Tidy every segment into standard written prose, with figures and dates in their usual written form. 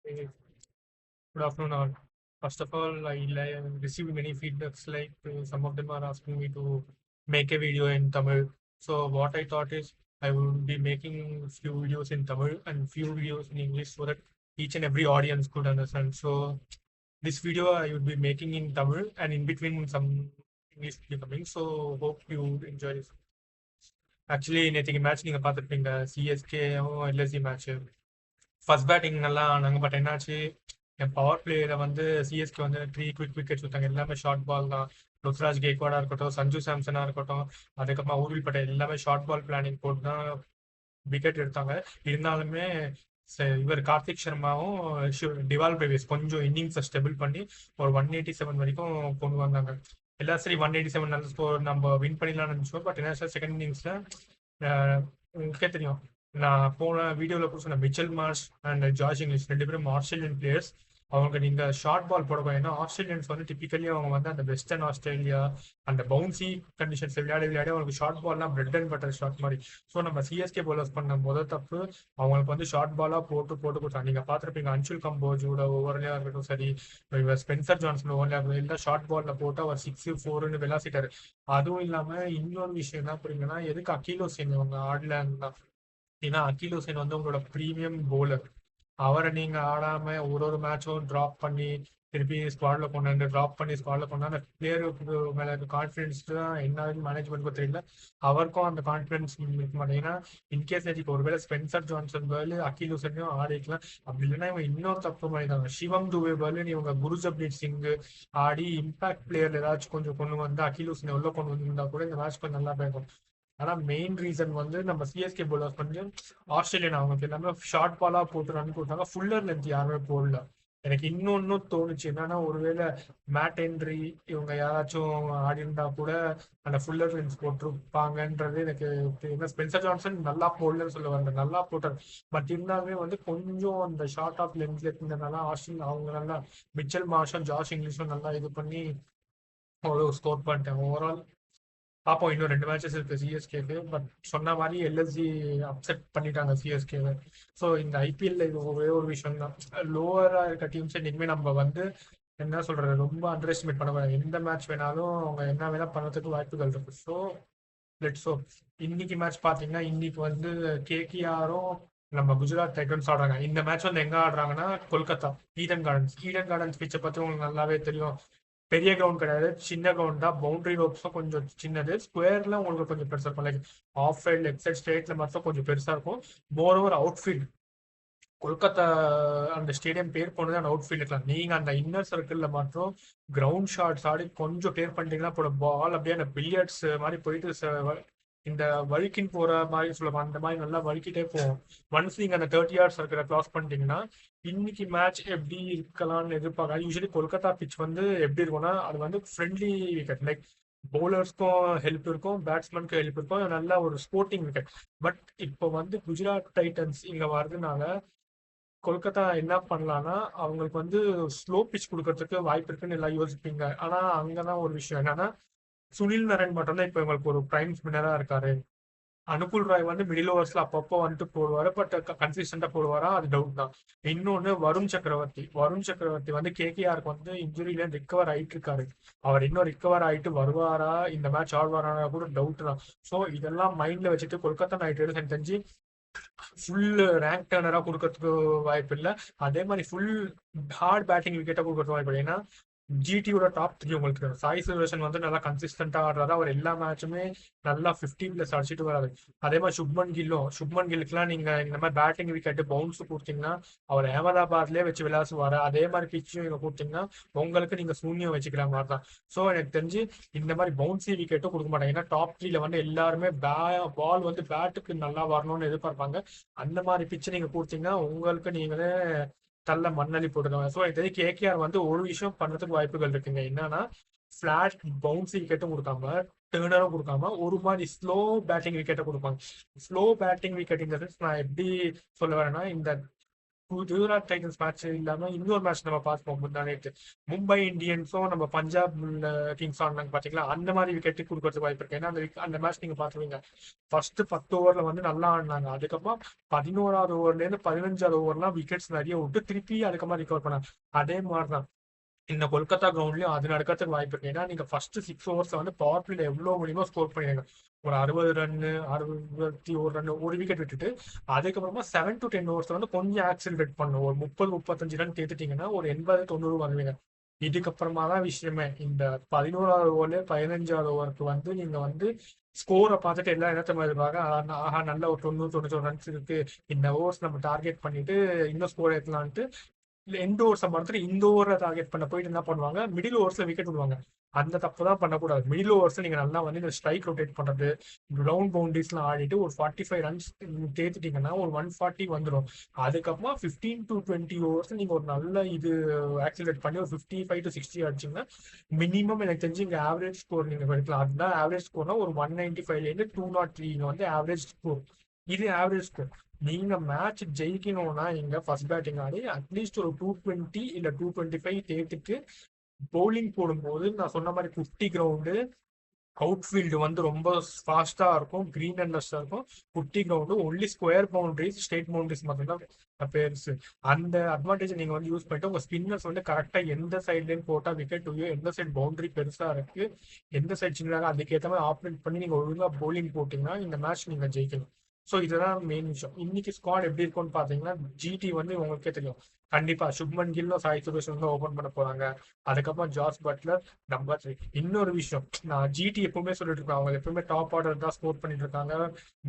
Hey, good afternoon, all. First of all, I received many feedbacks. Like some of them are asking me to make a video in Tamil. So what I thought is I would be making few videos in Tamil and few videos in English so that each and every audience could understand. So this video I would be making in Tamil and in between some English will be coming. So hope you enjoy this. Actually, நேற்றுக்கு match நீங்க பார்த்துருப்பீங்க சிஎஸ்கேவும் LSC match. First batting நல்லா ஆனாங்க. But என்னாச்சு, என் power பிளேயில் வந்து CSK வந்து 3 quick wickets விட்டாங்க. எல்லாமே ஷார்ட் பால் தான். ருத்ராஜ் கேக்வாடா இருக்கட்டும், சஞ்சு சாம்சனா இருக்கட்டும், அதுக்கப்புறமா ஊர்வில் பட்டேல் எல்லாமே ஷார்ட் பால் பிளானிங் போட்டு தான் விக்கெட் எடுத்தாங்க. இருந்தாலுமே இவர் கார்த்திக் சர்மாவும் டிவால் பிரேவிஸ் கொஞ்சம் இன்னிங்ஸை ஸ்டெபிள் பண்ணி ஒரு 187 வரைக்கும் கொண்டு வந்தாங்க. எல்லா சரி 187 நல்ல ஸ்கோர் நம்ம வின் பண்ணிடலாம்னு நினச்சோம். பட் என்ன சார், செகண்ட் இன்னிங்ஸில் உங்களுக்கே தெரியும், நான் போன வீடியோவில் கூட சொன்னேன், Mitchell Marsh and George English 2 பேரும் ஆஸ்திரேலியன் பிளேயர்ஸ். அவங்க நீங்க ஷார்ட் பால் போடக்கூடாது. ஏன்னா ஆஸ்திரேலியன்ஸ் வந்து டிப்பிக்கலி அவங்க வந்து அந்த வெஸ்டர்ன் ஆஸ்திரேலியா அந்த பவுன்சி கண்டிஷன்ஸ் விளையாடி அவங்களுக்கு ஷார்ட் பால்லாம் பிரெட் அண்ட் பட்டர் ஷாட் மாதிரி. ஸோ நம்ம சிஎஸ்கே பவுலர்ஸ் பண்ண முதல் தப்பு, அவங்களுக்கு வந்து ஷார்ட் பாலா போட்டு கொடுத்தாங்க. நீங்க பார்த்துருப்பீங்க, அன்சுல் கம்போஜோட ஓவர்லையா இருக்கட்டும் சரி, இவர் ஸ்பென்சர் ஜான்சன் ஓவர்லையா இருக்கட்டும், இல்லை ஷார்ட் பால்ல போட்டு அவர் 6-4ன்னு விளாசிட்டாரு. அதுவும் இல்லாம இன்னொரு விஷயம் என்ன புரியுங்கன்னா, எதுக்கு அகில் ஹுசைன் அவங்க ஆடலன்னா, ஏன்னா அகில் ஹுசைன் வந்து உங்களோட ப்ரீமியம் போலர். அவரை நீங்க ஆடாம ஒரு மேட்சும் டிராப் பண்ணி திருப்பி ஸ்குவாட்ல கொண்டாந்து டிராப் பண்ணி ஸ்குவாட்ல கொண்டாந்து அந்த பிளேயருக்கு மேல இருக்க கான்ஃபிடன்ஸ் தான் என்ன மேனேஜ்மெண்ட்க்கும் தெரியல. அவருக்கும் அந்த கான்ஃபிடன்ஸ் இருக்க மாட்டேங்கன்னா, இன்கேஸ் இப்போ ஒருவேளை ஸ்பென்சர் ஜான்சன் பேர்லு அகில் ஹுசனையும் ஆடிக்கலாம். அப்படி இல்லைன்னா இவங்க இன்னொரு தப்பு பண்ணியிருந்தாங்க, சிவம் துபே பேர்லு இவங்க குருஜப்ரீத் சிங் ஆடி இம்பாக்ட் பிளேயர்ல ஏதாச்சும் கொஞ்சம் கொண்டு வந்து அகில் ஹுசனை உள்ள கொண்டு வந்திருந்தா கூட இந்த மேட்ச் கொஞ்சம் நல்லா போயிருக்கும். ஆனா மெயின் ரீசன் வந்து நம்ம சிஎஸ்கே போலர்ஸ் வந்து ஆஸ்திரேலியன் அவங்களுக்கு எல்லாமே ஷார்ட் பாலா போட்டு ரன் கொடுத்தாங்க. ஃபுல்லர் லென்த் யாருமே போடல. எனக்கு இன்னொன்னும் தோணுச்சு என்னன்னா, ஒருவேளை மேட் ஹென்ரி இவங்க யாராச்சும் ஆடி இருந்தா கூட அந்த ஃபுல்லர் லென்த் போட்டிருப்பாங்கன்றது எனக்கு தெரியும். ஸ்பென்சர் ஜான்சன் நல்லா போடலன்னு சொல்ல வரல, நல்லா போட்டார். பட் இருந்தாலுமே வந்து கொஞ்சம் அந்த ஷார்ட் ஆஃப் லென்த்ல இருந்ததுனால ஆஸ்திரேலியா அவங்க நல்லா மிச்சல் மார்ஷும் ஜாஷ் இங்கிலீஷும் நல்லா இது பண்ணி அவ்வளோ ஸ்கோர் பண்ணிட்டாங்க. ஓவரால் பார்ப்போம், இன்னும் 2 மேட்சஸ் இருக்கு சிஎஸ்கேக்கு. பட் சொன்ன மாதிரி எல்எஸ்ஜி அப்செட் பண்ணிட்டாங்க சிஎஸ்கேவை. ஸோ இந்த ஐபிஎல்ல இது ஒரே ஒரு விஷயம் தான், லோவரா இருக்க டீம்ஸ் இனிமே நம்ம வந்து என்ன சொல்றது, ரொம்ப அண்டர் எஸ்டிமேட் பண்ணக்கூடாது. எந்த மேட்ச் வேணாலும் அவங்க என்ன வேணா பண்ணதுக்கு வாய்ப்புகள் இருக்கு. So let's hope. இன்னைக்கு மேட்ச் பார்த்தீங்கன்னா, இன்னைக்கு வந்து கேகேஆரும் நம்ம குஜராத் டைட்டன்ஸ் ஆடுறாங்க. இந்த மேட்ச் வந்து எங்க ஆடுறாங்கன்னா, கொல்கத்தா ஈடன் கார்டன்ஸ் பிச்சை பத்தி உங்களுக்கு நல்லாவே தெரியும். பெரிய கிரவுண்ட் கிடையாது, சின்ன கிரவுண்ட் தான். பவுண்டரி ரோப்ஸும் கொஞ்சம் சின்னது, ஸ்கொயர்ல உங்களுக்கு கொஞ்சம் பெருசா இருக்கும். Like off side leg side ஸ்டேட்ல மட்டும் கொஞ்சம் பெருசா இருக்கும். மோர் ஓவர் அவுட்ஃபீல்ட் கொல்கத்தா அந்த ஸ்டேடியம் பேர் போனது அந்த அவுட்ஃபீல்ட் இருக்கலாம். நீங்க அந்த இன்னர் சர்க்கிள்ல மட்டும் கிரவுண்ட் ஷாட்ஸ் ஆடி கொஞ்சம் கிளியர் பண்ணிட்டீங்கன்னா போட பால் அப்படியே அந்த பில்லியர்ட்ஸ் மாதிரி போயிட்டு இந்த வழுக்கின் போற மாதிரி சொல்லுவாங்க, அந்த மாதிரி நல்லா வழுக்கிட்டே போகும். ஒன்ஸ் நீங்க அந்த 30 yards சர்க்கிளை கிராஸ் பண்ணிட்டீங்கன்னா, இன்னைக்கு மேட்ச் எப்படி இருக்கலாம்னு எதிர்பார்க்க. யூஸ்வலி கொல்கத்தா பிச் வந்து எப்படி இருக்கும்னா, அது வந்து ஃப்ரெண்ட்லி விக்கெட். லைக் பவுலர்ஸ்க்கும் ஹெல்ப் இருக்கும், பேட்ஸ்மேனுக்கும் ஹெல்ப் இருக்கும், நல்ல ஒரு ஸ்போர்ட்டிங் விக்கெட். பட் இப்போ வந்து குஜராத் டைட்டன்ஸ் இங்க வர்றதுனால கொல்கத்தா என்ன பண்ணலாம்னா, அவங்களுக்கு வந்து ஸ்லோ பிச் கொடுக்கறதுக்கு வாய்ப்பு இருக்குன்னு எல்லாம் யோசிப்பீங்க. ஆனா அங்கதான் ஒரு விஷயம் என்னன்னா, சுனில் நரேன் மட்டும் தான் இப்போ இவங்களுக்கு ஒரு பிரைம் ஸ்பின்னரா இருக்காரு. அனுகுல் ராய் வந்து மிடில் ஓவர்ஸ்ல அப்பப்போ வந்துட்டு போடுவாரு, பட் கன்சிஸ்டண்டா போடுவாரா அது டவுட் தான். இன்னொன்னு வருண் சக்கரவர்த்தி வந்து கேகேஆருக்கு வந்து இன்ஜுரியில ரிகவர் ஆயிட்டு இருக்காரு. அவர் இன்னும் ரிகவர் ஆயிட்டு வருவாரா, இந்த மேட்ச் ஆடுவாரா கூட டவுட் தான். ஸோ இதெல்லாம் மைண்ட்ல வச்சுட்டு கொல்கத்தா நைட் ரைடர்ஸ் எனக்கு தெரிஞ்சு ஃபுல் ரேங்க் டர்னரா கொடுக்கறதுக்கு வாய்ப்பு இல்லை. அதே மாதிரி ஃபுல் ஹார்ட் பேட்டிங் விக்கெட்டா கொடுக்கறதுக்கு வாய்ப்பு இல்லை. ஏன்னா ஜிடியோட டாப் 3 உங்களுக்கு சாய் சுதர்ஷன் வந்து நல்லா கன்சிஸ்டன்டா ஆடுறாரு. அவர் எல்லா மேட்சுமே நல்லா 50+ அடிச்சுட்டு வராது. அதே மாதிரி சுப்மன் கில்லுக்குலாம் நீங்க இந்த மாதிரி பேட்டிங் விக்கெட் பவுன்ஸ் கொடுத்தீங்கன்னா, அவர் அகமதாபாத்லயே வச்சு விளாசுவாரு. அதே மாதிரி பிச்சும் நீங்க கொடுத்தீங்கன்னா உங்களுக்கு நீங்க சூன்யம் வச்சுக்கிற மாதிரி தான். ஸோ எனக்கு தெரிஞ்சு இந்த மாதிரி பவுன்சி விக்கெட்டும் கொடுக்க மாட்டாங்க. ஏன்னா டாப் 3ல வந்து எல்லாருமே பால் வந்து பேட்டுக்கு நல்லா வரணும்னு எதிர்பார்ப்பாங்க. அந்த மாதிரி பிச்சு நீங்க கொடுத்தீங்கன்னா உங்களுக்கு நீங்களே தள்ள மண்ணள்ளி போட்டுருவாங்க. ஸோ இது கேகேஆர் வந்து ஒரு விஷயம் பண்றதுக்கு வாய்ப்புகள் இருக்குங்க. என்னன்னா, ஃபிளாட் பவுன்சி விக்கெட்டும் கொடுக்காம டேர்னரும் கொடுக்காம ஒரு மாதிரி ஸ்லோ பேட்டிங் விக்கெட்டை கொடுப்பாங்க. ஸ்லோ பேட்டிங் விக்கெட் இந்த சென்ஸ் நான் எப்படி சொல்ல வரேன்னா, இந்த குஜராத் டைட்டன்ஸ் மேட்ச் இல்லாம இன்னொரு மேட்ச் நம்ம பார்ப்போம் முந்தானேட்டு. மும்பை இந்தியன்ஸும் நம்ம பஞ்சாப் கிங்ஸ் ஆடினாங்க பாத்தீங்களா, அந்த மாதிரி விக்கெட் கொடுக்கறதுக்கு வாய்ப்பு இருக்கு. ஏன்னா அந்த மேட்ச் நீங்க பாத்துருவீங்க. ஃபர்ஸ்ட் 10 ஓவர்ல வந்து நல்லா ஆடினாங்க. அதுக்கப்புறம் 11வது ஓவர்ல இருந்து 15வது ஓவர்லாம் விக்கெட்ஸ் நிறைய விட்டு திருப்பி அதுக்கப்புறம் ரிகவர் பண்ணாங்க. அதே மாதிரிதான் இந்த கொல்கத்தா கிரவுண்ட்லயும் அது நடக்கிறதுக்கு வாய்ப்பு இருக்கு. ஏன்னா நீங்க ஃபர்ஸ்ட் 6 ஓவர்ஸ்ல வந்து பவர் பிளேல எவ்வளவு முடியுமோ ஸ்கோர் பண்ணிடுங்க. ஒரு 60 ரன்னு 61 ரன் ஒரு விக்கெட் விட்டுட்டு அதுக்கப்புறமா 7 to 10 ஓவர்ஸ்ல வந்து கொஞ்சம் ஆக்சிலரேட் பண்ணும். ஒரு 30-35 ரன் தேத்துட்டீங்கன்னா ஒரு 80-90 வருவீங்க. இதுக்கப்புறமா தான் விஷயமே. இந்த 11வது ஓவர்ல 15வது ஓவருக்கு வந்து நீங்க வந்து ஸ்கோரை பார்த்துட்டு எல்லா இடத்துல இருப்பாங்க. ஆஹா நல்ல ஒரு 90-91 ரன்ஸ் இருக்கு, இந்த ஓவர்ஸ் நம்ம டார்கெட் பண்ணிட்டு இன்னும் ஸ்கோர் ஏற்றலான்ட்டு எண்ட் ஓவர்ஸை மறந்துட்டு இந்த ஓவரை டார்கெட் பண்ண போயிட்டு என்ன பண்ணுவாங்க, மிடில் ஓவர்ஸ்ல விக்கெட் விடுவாங்க. அந்த தப்பு தான் பண்ணக்கூடாது. மிடில் ஓவர்ஸ்ல நீங்க நல்லா வந்து இந்த ஸ்ட்ரைக் ரொட்டேட் பண்றது, ரவுண்ட் பவுண்டரிஸ்லாம் ஆடிட்டு ஒரு 45 ரன்ஸ் தேத்துட்டீங்கன்னா ஒரு 140 வந்துடும். அதுக்கப்புறமா 15 to 20 ஓவர்ஸ் நீங்க ஒரு நல்ல இது ஆக்சிலேட் பண்ணி ஒரு 55 to 60 அடிச்சிங்கன்னா மினிமம் எனக்கு தெரிஞ்சு இங்க ஆவரேஜ் ஸ்கோர் நீங்க எடுக்கலாம். அதுதான் ஆவரேஜ் ஸ்கோர்னா ஒரு 195ல இருந்து 203 வந்து ஆவரேஜ் ஸ்கோர். இது ஆவரேஜ் ஸ்கோர். நீங்க மேட்ச் ஜெயிக்கணும்னா இங்க ஃபர்ஸ்ட் பேட்டிங் ஆடி அட்லீஸ்ட் ஒரு 220 இல்ல 225 தேர்த்துக்கு பவுலிங் போடும்போது நான் சொன்ன மாதிரி 50 கிரவுண்டு அவுட்ஃபீல்டு வந்து ரொம்ப ஃபாஸ்டா இருக்கும், கிரீன் அண்ட் லஸ்டா இருக்கும். 50 ground only square boundaries, state boundaries மட்டும்தான் பெருசு. அந்த அட்வான்டேஜ் நீங்க வந்து யூஸ் பண்ணிட்டு உங்க ஸ்பின்னர்ஸ் வந்து கரெக்டா எந்த சைட்லயும் போட்டா விக்கெட் வியோ, எந்த சைட் பவுண்டரி பெருசா இருக்கு, எந்த சைட் சின்னதாக அதுக்கேற்ற மாதிரி ஆப்ரேட் பண்ணி நீங்க ஒழுங்கா பவுலிங் போட்டீங்கன்னா இந்த மேட்ச் நீங்க ஜெயிக்கணும். ஸோ இதுதான் மெயின் விஷயம். இன்னைக்கு ஸ்குவாட் எப்படி இருக்கும்னு பாத்தீங்கன்னா, ஜிடி வந்து உங்களுக்கே தெரியும். கண்டிப்பா சுப்மன் கில்லும் சாய் சுரேஷும் தான் ஓபன் பண்ண போறாங்க. அதுக்கப்புறம் ஜாஸ் பட்லர் நம்பர் 3. இன்னொரு விஷயம், நான் ஜிடி எப்பவுமே சொல்லிட்டு இருக்கேன், அவங்க எப்பவுமே டாப் ஆர்டர் தான் ஸ்கோர் பண்ணிட்டு இருக்காங்க,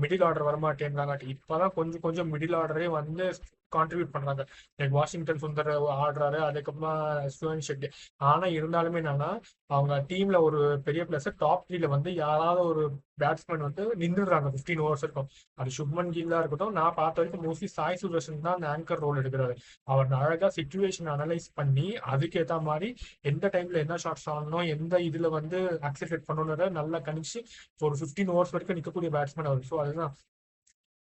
மிடில் ஆர்டர் வரமாட்டேங்கிறாங்க. இப்பதான் கொஞ்சம் கொஞ்சம் மிடில் ஆர்டரே வந்து கான்ட்ரிபியூட் பண்றாங்க. லைக் வாஷிங்டன் சுந்தர் ஆடுறாரு, அதுக்கப்புறமா சுவன் ஷெட்டி. ஆனா இருந்தாலுமே என்னன்னா, அவங்க டீம்ல ஒரு பெரிய பிளஸ் டாப் 3ல வந்து யாராவது ஒரு பேட்ஸ்மேன் வந்து நின்றுடுறாங்க 15 ஓவர்ஸ் இருக்கும். அது சுப்மன் கில்லா இருக்கட்டும், நான் பார்த்த வரைக்கும் மோஸ்ட்லி சாய் சுதர்ஷன் தான் அந்த ஆங்கர் ரோல் எடுக்கிறாரு. அவர் அழகா சிச்சுவேஷன் அனலைஸ் பண்ணி அதுக்கேற்ற மாதிரி எந்த டைம்ல என்ன ஷாட்ஸ் ஆடணும், எந்த இதுல வந்து ஆக்சிலேட் பண்ணணும்ன்றத நல்லா கணிச்சு ஒரு 15 ஓவர்ஸ் வரைக்கும் நிற்கக்கூடிய பேட்ஸ்மேன் அவர். ஸோ அதுதான்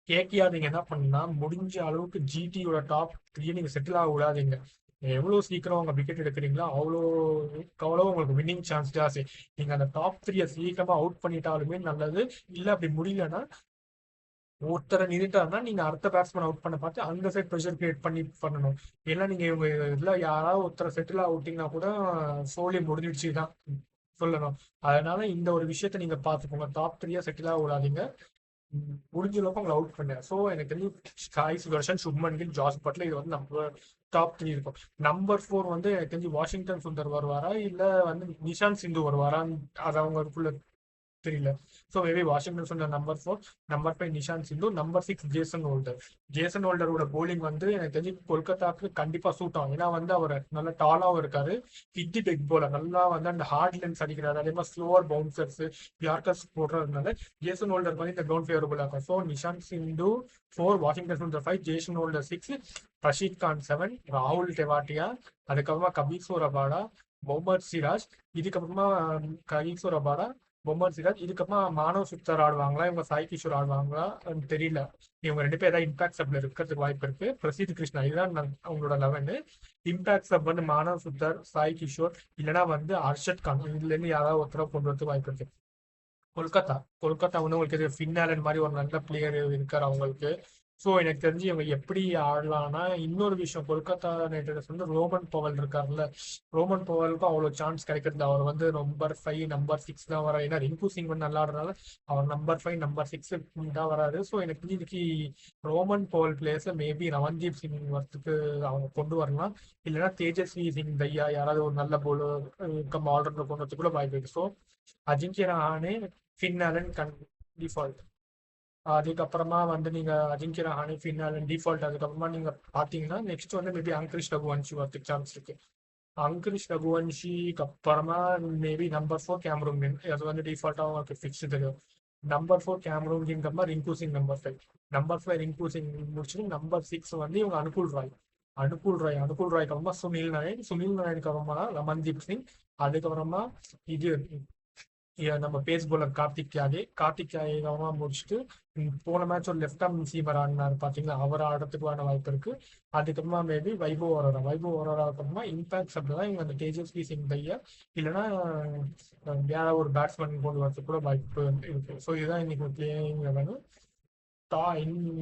கேகேஆர் நீங்க என்ன பண்ணா முடிஞ்ச அளவுக்கு ஜிடியோட டாப் 3 நீங்க செட்டில் ஆக விடாதீங்க. எவ்வளவு சீக்கிரம் உங்க விக்கெட் எடுக்கிறீங்களோ அவ்வளோ உங்களுக்கு வின்னிங் சான்ஸ் ஜாஸ்தி. நீங்க அந்த டாப் 3 சீக்கிரமா அவுட் பண்ணிட்டாலுமே நல்லது. இல்ல அப்படி முடியலன்னா ஒருத்தரை நிறுத்தாருன்னா நீங்க அடுத்த பேட்ஸ்மேன் அவுட் பண்ண பார்த்து அந்த சைட் ப்ரெஷர் கிரியேட் பண்ணி பண்ணணும். ஏன்னா நீங்க இவங்க இதுல யாராவது ஒருத்தரை செட்டில் அவுட்டிங்கன்னா கூட சோலி முடிஞ்சிடுச்சு தான் சொல்லணும். அதனால இந்த ஒரு விஷயத்த நீங்க பார்த்துக்கோங்க. டாப் 3 செட்டில் ஆக விடாதீங்க. முடிஞ்ச அளவுக்கு அவங்களை அவுட் பண்ணேன். ஸோ எனக்கு தெரிஞ்சு சாய் சுதர்ஷன், சுப்மன் கில், ஜாஸ் பட்லர் இது வந்து நம்ம டாப் 3 இருக்கும். நம்பர் 4 வந்து எனக்கு தெரிஞ்சு வாஷிங்டன் சுந்தர் வருவாரா இல்ல வந்து நிஷாந்த் சிந்து வருவாரான்னு அது அவங்களுக்குள்ள தெரியல. So maybe Washington Sundar number 4, number 5 Nishant Sindhu, number 6 Jason Holder. Jason ஹோல்டரோட போலிங் வந்து எனக்கு தெரிஞ்சு கொல்கத்தாக்கு கண்டிப்பா சூட் ஆகும். ஏன்னா வந்து அவர் நல்ல டாலாவும் இருக்காரு, ஹிட் டெக் போலர், நல்லா வந்து அந்த ஹார்ட் லென்ஸ் அடிக்கிறாரு, அதே மாதிரி ஸ்லோவர் பவுன்சர்ஸ் யார்கர்ஸ் போடுறதுனால ஜேசன் ஹோல்டர் வந்து இந்த கிரவுண்ட் ஃபேவரபுளா இருக்கும். So Nishant Sindhu 4, Washington Sundar 5, Jason Holder 6, Rashid Khan 7, ராகுல் டெவாட்டியா, அதுக்கப்புறமா கபீர் ரபாடா, முகமது சிராஜ், இதுக்கப்புறமா கபீர் ரபாடா, முகமது சிராஜ், இதுக்கப்புறமா மானவ் சுத்தர் ஆடுவாங்களா, இவங்க சாய் கிஷோர் ஆடுவாங்களா தெரியல. இவங்க 2 பேர் ஏதாவது இம்பாக்ட் சப்ல இருக்கிறதுக்கு வாய்ப்பு இருக்கு. பிரசித் கிருஷ்ணா இதுதான் அவங்களோட 11. இம்பாக்ட் சப் வந்து மானவ் சுத்தர், சாய் கிஷோர், இல்லைன்னா வந்து அர்ஷத் கான், இதுல இருந்து யாராவது ஒருத்தர கொண்டு வரதுக்கு வாய்ப்பு இருக்கு. கொல்கத்தா வந்து உங்களுக்கு ஃபின்னாலன் மாதிரி ஒரு நல்ல பிளேயர் இருக்காரு அவங்களுக்கு. ஸோ எனக்கு தெரிஞ்சு இவங்க எப்படி ஆடலாம்னா, இன்னொரு விஷயம், கொல்கத்தா நைட் ரைடர்ஸ் வந்து ரோமன் பவல் இருக்காருல்ல, ரோமன் பவலுக்கும் அவ்வளோ சான்ஸ் கிடைக்கிறது. அவர் வந்து நம்பர் 5 நம்பர் 6 தான் வராரு. ஏன்னா ரிங்கு சிங் வந்து நல்லா ஆடுறதுனால அவர் நம்பர் 5 நம்பர் 6 தான் வராரு. ஸோ எனக்கு தெரிஞ்சு இன்னைக்கு ரோமன் பவல் பிளேயர்ஸ்ல மேபி ரவன்தீப் சிங் வரத்துக்கு அவங்க கொண்டு வரலாம். இல்லைன்னா தேஜஸ்வி சிங் தையா யாராவது ஒரு நல்ல போலர் ஆல்ரவுண்டர் கொண்டு வரதுக்குள்ள வாய்ப்பு இருக்கு. So Ajinkya Rahane, ஃபின்னாலன் default. அதுக்கப்புறமா வந்து நீங்க அஜிங்கிய ரஹானே, ஃபின்னாலன் டிஃபால்ட். அதுக்கப்புறமா நீங்க பாத்தீங்கன்னா நெக்ஸ்ட் வந்து மேபி அங்கரிஷ் ரகுவன்ஷி வரதுக்கு சான்ஸ் இருக்கு. அங்கரிஷ் ரகுவன்ஷிக்கு அப்புறமா மேபி நம்பர் 4 கேமரூன் கின், அது வந்து டிஃபால்ட்டா உங்களுக்கு ஃபிக்ஸ் தெரியும். நம்பர் 4 கேமரூன் கின் அப்புறமா ரிங்கு சிங் நம்பர் 5. நம்பர் 5 ரிங்கு சிங் முடிச்சுட்டு நம்பர் 6 வந்து இவங்க அனுகூல் ராய்க்கு அப்புறமா சுனில் நாராயணுக்கு அப்புறமா ரமன்தீப் சிங், அதுக்கப்புறமா இது நம்ம பேஸ் bowler கார்த்திக் தியாகி முடிச்சுட்டு போன மேட்ச் ஒரு லெஃப்ட் ஆர்ம் சீமர் ஆடினார் பாத்தீங்களா, அவர் ஆடுறதுக்கான வாய்ப்பு இருக்கு. அதுக்கப்புறமா மேபி வைபவ் ஓரோரா அப்புறமா இம்பாக்ட் அப்படிதான் இவங்க அந்த தேஜஸ்வி சிங் பையா இல்லைன்னா வேற ஒரு பேட்ஸ்மேன் கொண்டு வரதுக்கு கூட வாய்ப்பு இருக்கு. ஸோ இதுதான் இன்னைக்கு பிளேயிங் லெவனு.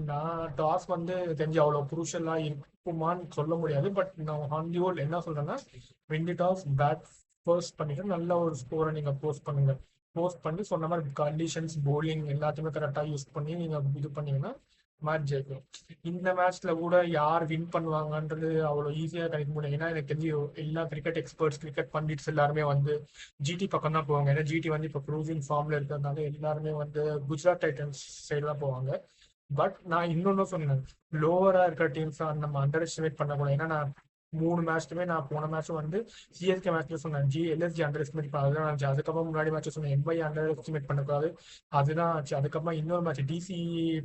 நான் டாஸ் வந்து தெரிஞ்சு அவ்வளோ குரூஷலா இருக்குமான்னு சொல்ல முடியாது. பட் நான் ஆன் தி ஹோல் என்ன சொல்றேன்னா, win the toss bat first பண்ணிட்டு நல்ல ஒரு ஸ்கோரை நீங்க போஸ்ட் பண்ணுங்க. போஸ்ட் பண்ணி சொன்ன மாதிரி கண்டிஷன்ஸ் போலிங் எல்லாத்தையுமே கரெக்டாக யூஸ் பண்ணி நீங்க இது பண்ணீங்கன்னா மேட்ச் ஜெயிக்கும். இந்த மேட்ச்ல கூட யார் வின் பண்ணுவாங்கன்றது அவ்வளோ ஈஸியாக கணிக்க முடியும். ஏன்னா எனக்கு தெரிஞ்சு எல்லா கிரிக்கெட் எக்ஸ்பர்ட்ஸ் கிரிக்கெட் பண்டிட்ஸ் எல்லாருமே வந்து ஜிடி பக்கம் தான் போவாங்க. ஏன்னா ஜிடி வந்து இப்போ க்ரூசிங் ஃபார்ம்ல இருக்கிறதுனால எல்லாருமே வந்து குஜராத் டைட்டன்ஸ் சைடு தான் போவாங்க. பட் நான் இன்னொன்னு சொன்னேன், லோவரா இருக்கிற டீம்ஸ் நம்ம அண்டர் எஸ்டிமேட் பண்ணக்கூடாது. ஏன்னா நான் 3 மேட்ச்லுமே நான் போன மேட்ச் வந்து சிஎஸ்கே மேட்ச்ல சொன்னேன் எல்எஸ்ஜி அண்டர் எஸ்டிமேட் பண்ண அதுதான் ஆச்சு. அதுக்கப்புறம் முன்னாடி மேட்ச் சொன்னேன் எம்பை அண்டர் எஸ்டிமேட் பண்ணக்கூடாது, அதுதான் ஆச்சு. அதுக்கப்புறம் இன்னொரு மேட்ச் டிசி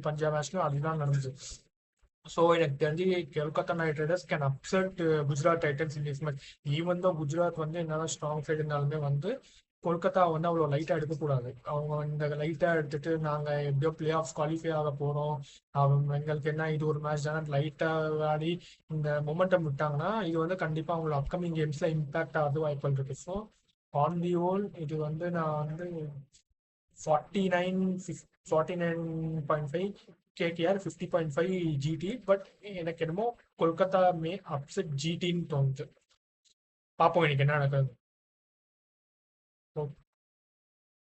பஞ்சாப் மேட்ச்லும் அதுதான் நடந்துச்சு. ஸோ எனக்கு தெரிஞ்சு Kolkata night Riders can upset Gujarat Titans in this match. Even தான் குஜராத் வந்து என்னதான் ஸ்ட்ராங் சைடு இருந்தாலுமே வந்து கொல்கத்தா வந்து அவ்வளோ லைட்டாக எடுக்கக்கூடாது. அவங்க இந்த லைட்டாக எடுத்துட்டு நாங்கள் எப்படியோ பிளே ஆஃப் குவாலிஃபை ஆக போகிறோம், எங்களுக்கு என்ன இது ஒரு மேட்ச் தானே லைட்டாக ஆடி இந்த மொமெண்டம் விட்டாங்கன்னா இது வந்து கண்டிப்பாக அவங்களோட அப்கமிங் கேம்ஸில் இம்பாக்ட் ஆகுது வாய்ப்புகள் இருக்கு. ஸோ ஆன் தி ஹோல் இது வந்து நான் வந்து 49.5 கேகேஆர், 50.5 ஜிடி. பட் எனக்கு என்னமோ கொல்கத்தா மே அப்செட் ஜிடின்னு தோணுது. பார்ப்போம் இன்னைக்கு என்ன நடக்குது.